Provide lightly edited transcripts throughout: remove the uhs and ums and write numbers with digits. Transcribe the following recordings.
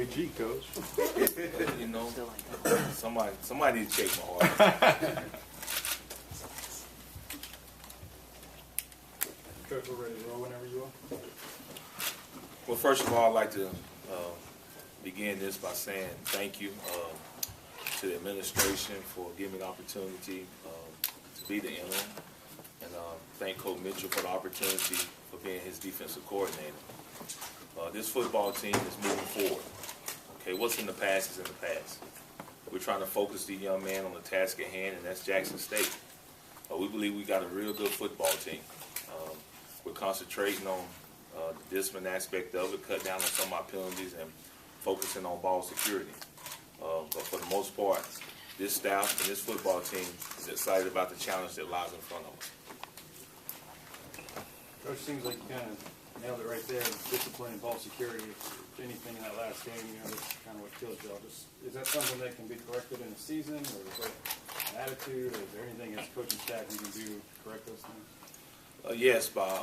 G, Coach. You know, somebody need to check my heart. Coach, we're ready to roll whenever you are. Well, first of all, I'd like to begin this by saying thank you to the administration for giving me the opportunity to be the interim, and thank Coach Mitchell for the opportunity for being his defensive coordinator. This football team is moving forward. Okay, what's in the past is in the past. We're trying to focus the young man on the task at hand, and that's Jackson State. We believe we got a real good football team. We're concentrating on the discipline aspect of it, cut down on some of our penalties, and focusing on ball security. But for the most part, this staff and this football team is excited about the challenge that lies in front of us. Coach, seems like you kind of nailed it right there. Discipline and ball security. If anything in that last game, that's kind of what killed y'all. Is that something that can be corrected in a season, or is that an attitude, or is there anything as coaching staff you can do to correct those things? Yes, by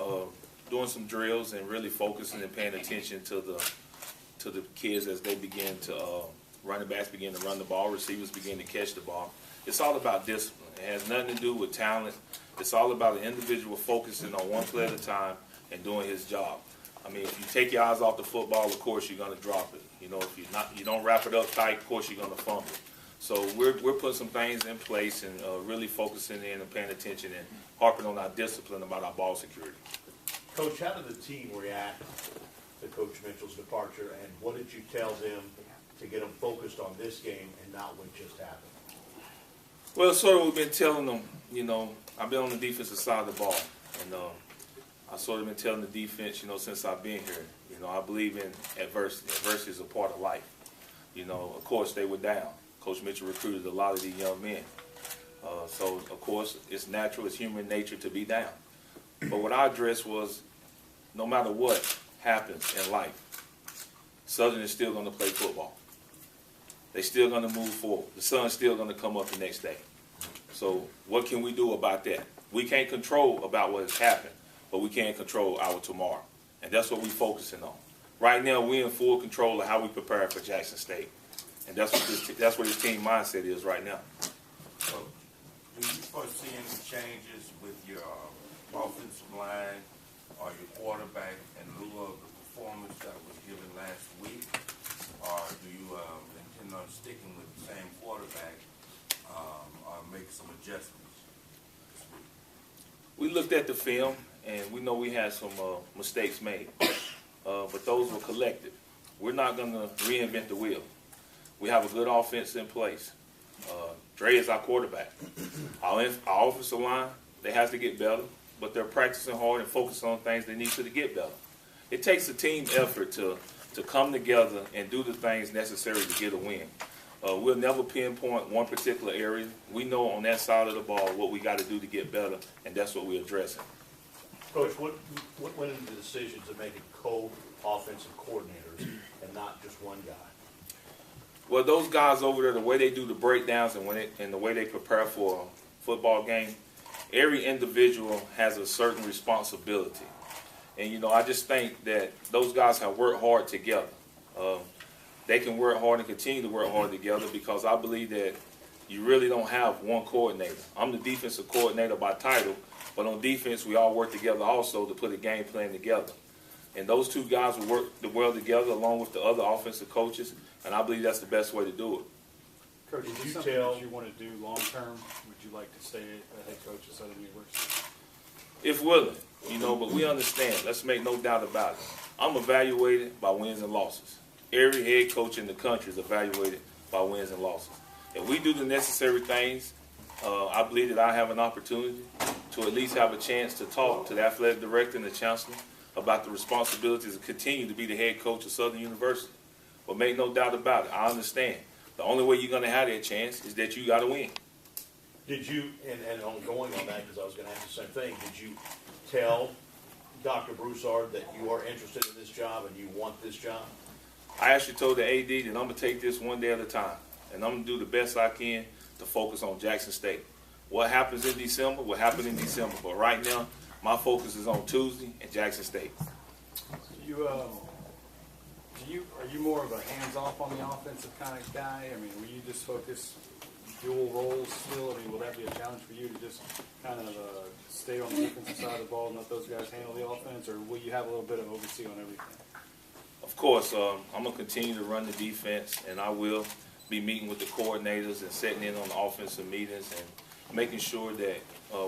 doing some drills and really focusing and paying attention to the kids as they begin to running backs begin to run the ball, receivers begin to catch the ball. It's all about discipline. It has nothing to do with talent. It's all about an individual focusing on one play at a time and doing his job. I mean, if you take your eyes off the football, of course you're going to drop it. You know, if you don't wrap it up tight, of course you're going to fumble. So we're putting some things in place and really focusing in and paying attention and harping on our discipline about our ball security. Coach, how did the team react to Coach Mitchell's departure, and what did you tell them to get them focused on this game and not what just happened? Well, sort of we've been telling them, you know, I've been on the defensive side of the ball, and I've sort of been telling the defense, you know, since I've been here, you know, I believe in adversity. Adversity is a part of life. You know, of course, they were down. Coach Mitchell recruited a lot of these young men. So, of course, it's natural, it's human nature to be down. But what I addressed was, no matter what happens in life, Southern is still going to play football. They're still going to move forward. The sun's still going to come up the next day. So what can we do about that? We can't control about what has happened, but we can control our tomorrow. And that's what we're focusing on. Right now, we're in full control of how we prepare for Jackson State. And that's what this team mindset is right now. So, do you foresee any changes with your offensive line or your quarterback in lieu of the performance that was given last week? Or do you intend on sticking with the same quarterback or make some adjustments this week? We looked at the film, and we know we had some mistakes made. But those were collective. We're not going to reinvent the wheel. We have a good offense in place. Dre is our quarterback. Our offensive line, they have to get better, but they're practicing hard and focusing on things they need to get better. It takes a team effort to come together and do the things necessary to get a win. We'll never pinpoint one particular area. We know on that side of the ball what we got to do to get better, and that's what we're addressing. Coach, what went into the decision to make it co-offensive coordinators and not just one guy? Well, those guys over there, the way they do the breakdowns and the way they prepare for a football game, every individual has a certain responsibility. And, you know, I just think that those guys have worked hard together. They can work hard and continue to work hard together because I believe that you really don't have one coordinator. I'm the defensive coordinator by title, but on defense we all work together also to put a game plan together. And those two guys will work well together along with the other offensive coaches, and I believe that's the best way to do it. Coach, is this something that you want to do long term? Would you like to stay a head coach at Southern University? If willing, you know, but we understand. Let's make no doubt about it. I'm evaluated by wins and losses. Every head coach in the country is evaluated by wins and losses. If we do the necessary things, I believe that I have an opportunity to at least have a chance to talk to the athletic director and the chancellor about the responsibilities to continue to be the head coach of Southern University. But make no doubt about it, I understand. The only way you're going to have that chance is that you got to win. Did you, and on going on that, because I was going to ask the same thing, did you tell Dr. Broussard that you are interested in this job and you want this job? I actually told the AD that I'm going to take this one day at a time, and I'm going to do the best I can to focus on Jackson State. What happens in December will happen in December, but right now, my focus is on Tuesday and Jackson State. You Are you more of a hands-off on the offensive kind of guy? I mean, will you just focus dual roles still? I mean, will that be a challenge for you to just kind of stay on the defensive side of the ball and let those guys handle the offense, or will you have a little bit of oversee on everything? Of course, I'm going to continue to run the defense, and I will be meeting with the coordinators and setting in on the offensive meetings and making sure that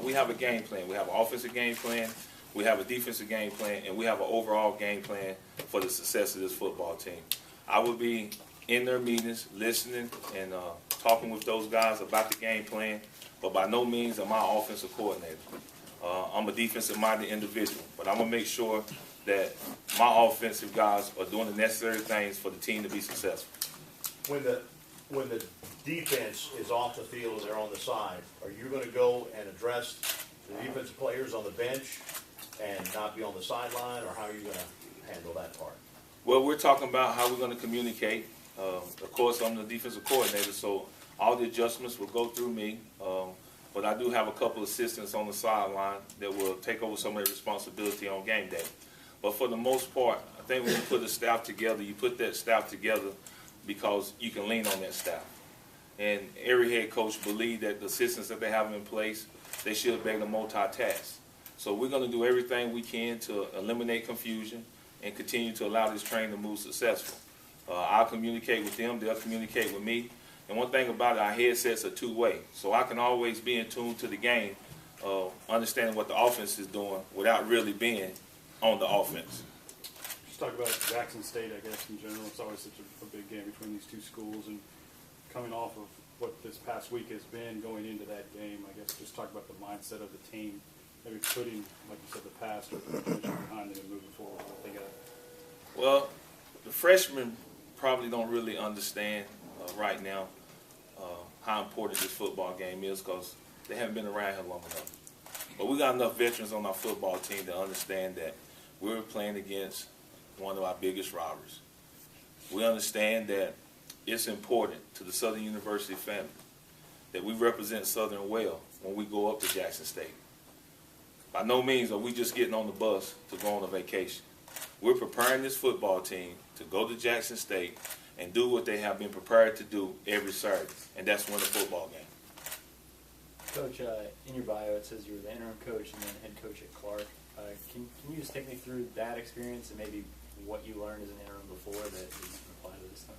we have a game plan. We have an offensive game plan, we have a defensive game plan, and we have an overall game plan for the success of this football team. I will be in their meetings, listening and talking with those guys about the game plan, but by no means am I an offensive coordinator. I'm a defensive-minded individual, but I'm going to make sure that my offensive guys are doing the necessary things for the team to be successful. When the defense is off the field and they're on the side, are you going to go and address the defensive players on the bench and not be on the sideline, or how are you going to handle that part? Well, we're talking about how we're going to communicate. Of course, I'm the defensive coordinator, so all the adjustments will go through me. But I do have a couple assistants on the sideline that will take over some of the responsibility on game day. But for the most part, I think when you put a staff together, you put that staff together because you can lean on that staff. And every head coach believes that the assistants that they have in place, they should be able to multitask. So we're going to do everything we can to eliminate confusion and continue to allow this train to move successful. I'll communicate with them, they'll communicate with me. And one thing about it, our headsets are two-way. So I can always be in tune to the game, understanding what the offense is doing without really being on the offense. Just talk about Jackson State, I guess, in general. It's always such a big game between these two schools, and coming off of what this past week has been going into that game, I guess just talk about the mindset of the team, maybe putting, like you said, the past or the position behind them and moving forward. I think well, the freshmen probably don't really understand right now how important this football game is because they haven't been around here long enough. But we got enough veterans on our football team to understand that we're playing against one of our biggest rivals. We understand that it's important to the Southern University family that we represent Southern well when we go up to Jackson State. By no means are we just getting on the bus to go on a vacation. We're preparing this football team to go to Jackson State and do what they have been prepared to do every Saturday, and that's win a football game. Coach, in your bio it says you were the interim coach and then head coach at Clark. Can you just take me through that experience and maybe what you learned as an interim before that you can apply to this time?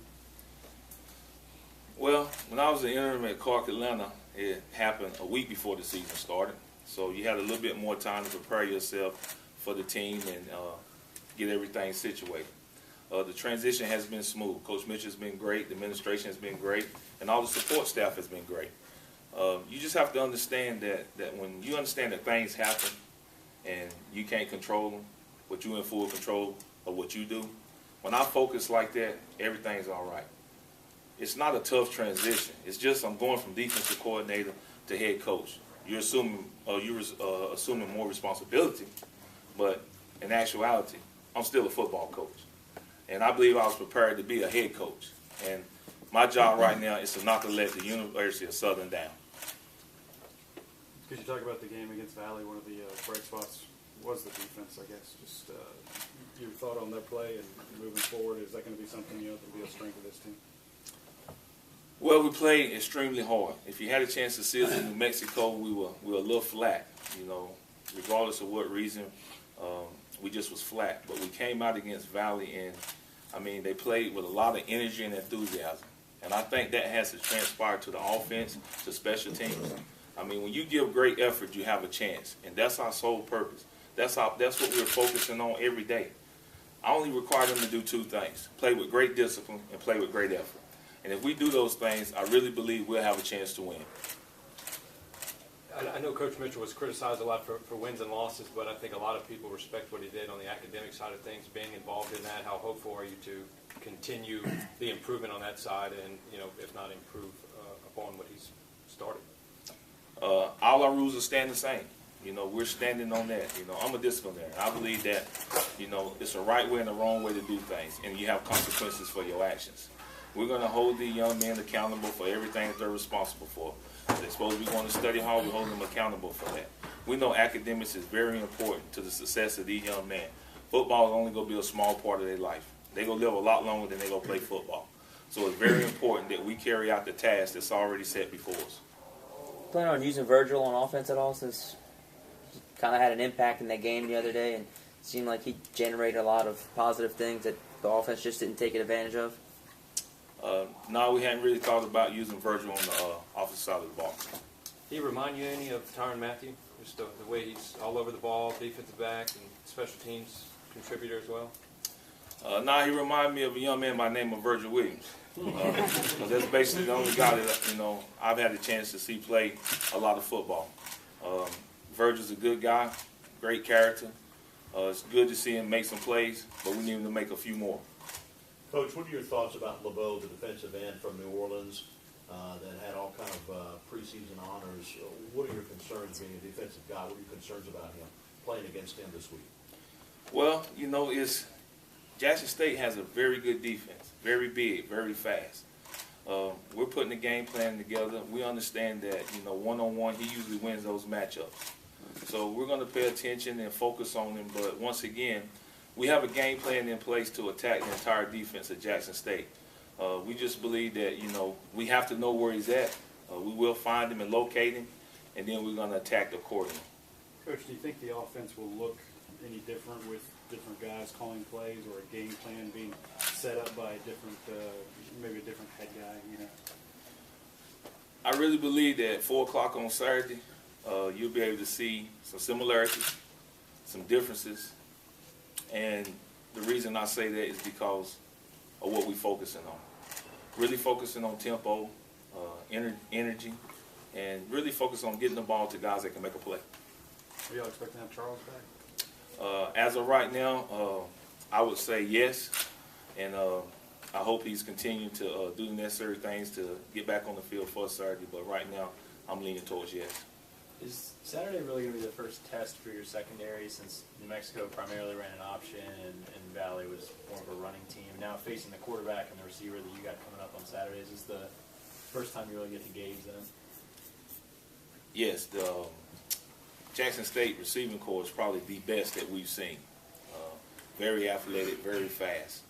Well, when I was the interim at Clark, Atlanta, it happened a week before the season started. So you had a little bit more time to prepare yourself for the team and get everything situated. The transition has been smooth. Coach Mitchell has been great. The administration has been great. And all the support staff has been great. You just have to understand that when you understand that things happen and you can't control them, but you're in full control of what you do, when I focus like that, everything's all right. It's not a tough transition. It's just I'm going from defensive coordinator to head coach. You're assuming more responsibility, but in actuality, I'm still a football coach. And I believe I was prepared to be a head coach. And my job right now is to not to let the University of Southern down. could you talk about the game against Valley? One of the bright spots was the defense, I guess. Just your thought on their play and moving forward. Is that going to be something that will be a strength of this team? Well, we played extremely hard. If you had a chance to see us in New Mexico, we were a little flat. You know, regardless of what reason, we just was flat. But we came out against Valley, and I mean, they played with a lot of energy and enthusiasm. And I think that has to transpire to the offense, to special teams. I mean, when you give great effort, you have a chance, and that's our sole purpose. That's what we're focusing on every day. I only require them to do two things: play with great discipline and play with great effort. And if we do those things, I really believe we'll have a chance to win. I know Coach Mitchell was criticized a lot for wins and losses, but I think a lot of people respect what he did on the academic side of things, being involved in that. How hopeful are you to continue the improvement on that side and, you know, if not improve upon what he's started? All our rules are staying the same. You know, we're standing on that. You know, I'm a disciplinarian. I believe that, you know, it's a right way and a wrong way to do things, and you have consequences for your actions. We're going to hold the young men accountable for everything that they're responsible for. They're supposed to be going to study hard. We hold them accountable for that. We know academics is very important to the success of these young men. Football is only going to be a small part of their life. They're going to live a lot longer than they're going to play football. So it's very important that we carry out the task that's already set before us. Plan on using Virgil on offense at all, since he kind of had an impact in that game the other day and seemed like he generated a lot of positive things that the offense just didn't take advantage of? No, we hadn't really thought about using Virgil on the offensive side of the ball. He remind you any of Tyrann Matthew? Just the way he's all over the ball, defensive back, and special teams contributor as well? He reminded me of a young man by the name of Virgil Williams. 'Cause that's basically the only guy that, I've had a chance to see play a lot of football. Virgil's a good guy, great character. It's good to see him make some plays, but we need him to make a few more. Coach, what are your thoughts about LeBeau, the defensive end from New Orleans, that had all kind of preseason honors? What are your concerns being a defensive guy? What are your concerns about him playing against him this week? Well, Jackson State has a very good defense, very big, very fast. We're putting the game plan together. We understand that, one-on-one, he usually wins those matchups. So we're going to pay attention and focus on him. But once again, we have a game plan in place to attack the entire defense of Jackson State. We just believe that, we have to know where he's at. We will find him and locate him, and then we're going to attack accordingly. Coach, do you think the offense will look any different with different guys calling plays, or a game plan being set up by a different, maybe a different head guy, I really believe that at 4 o'clock on Saturday, you'll be able to see some similarities, some differences, and the reason I say that is because of what we're focusing on. Really focusing on tempo, energy, and really focus on getting the ball to guys that can make a play. Are y'all expecting to have Charles back? As of right now, I would say yes, and I hope he's continuing to do the necessary things to get back on the field for Saturday, but right now I'm leaning towards yes. Is Saturday really going to be the first test for your secondary, since New Mexico primarily ran an option and Valley was more of a running team? Now facing the quarterback and the receiver that you got coming up on Saturdays, is this the first time you really get to gauge them? Yes, the Jackson State receiving corps is probably the best that we've seen. Very athletic, very fast.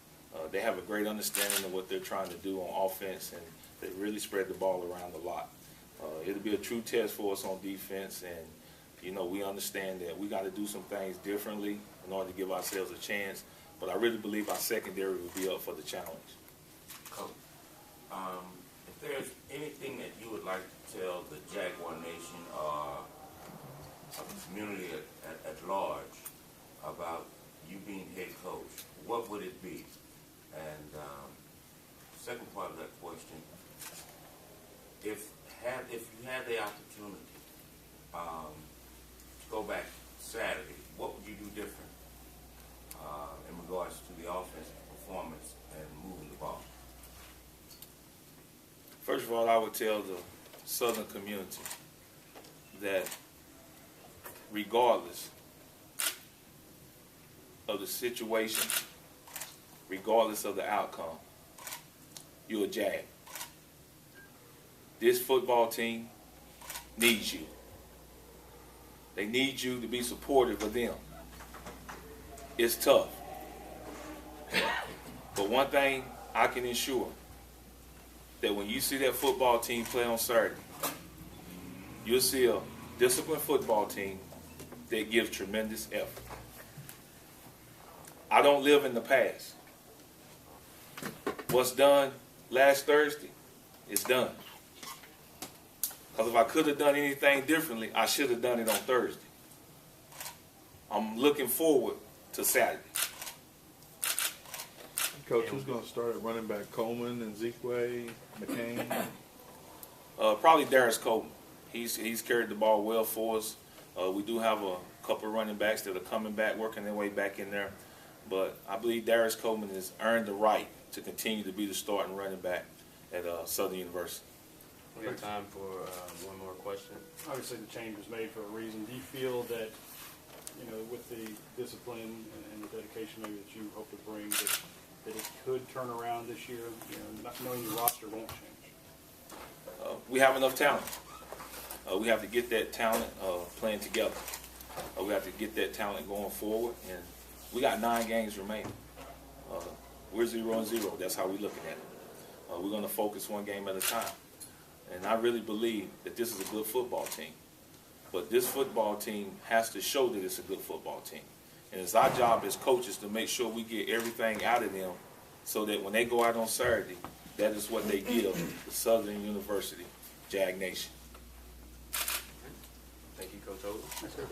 They have a great understanding of what they're trying to do on offense, and they really spread the ball around a lot. It'll be a true test for us on defense, and we understand that we got to do some things differently in order to give ourselves a chance. But I really believe our secondary will be up for the challenge. Coach, if there's anything that you would like to tell the Jaguar Nation or the community at large about you being head coach, what would it be? And second part of that question, if you had the opportunity to go back Saturday, what would you do different in regards to the offensive performance and moving the ball? First of all, I would tell the Southern community that regardless of the situation, regardless of the outcome, you're a Jag. This football team needs you. They need you to be supportive of them. It's tough. But one thing I can ensure, that when you see that football team play on Saturday, you'll see a disciplined football team that gives tremendous effort. I don't live in the past. What's done last Thursday is done. Because if I could have done anything differently, I should have done it on Thursday. I'm looking forward to Saturday. Coach, who's going to start at running back? Coleman and Zekwe, McCain? Probably Darius Coleman. He's carried the ball well for us. We do have a couple of running backs that are coming back, working their way back in there. But I believe Darius Coleman has earned the right to continue to be the starting running back at Southern University. We have time for one more question. Obviously, the change was made for a reason. Do you feel that, with the discipline and the dedication maybe that you hope to bring, that it could turn around this year, not knowing your roster won't change? We have enough talent. We have to get that talent playing together. We have to get that talent going forward, and we got 9 games remaining. We're 0-0. That's how we're looking at it. We're going to focus one game at a time. And I really believe that this is a good football team. But this football team has to show that it's a good football team. And it's our job as coaches to make sure we get everything out of them so that when they go out on Saturday, that is what they give the Southern University Jag Nation. Thank you, Coach Odums. Yes, sir.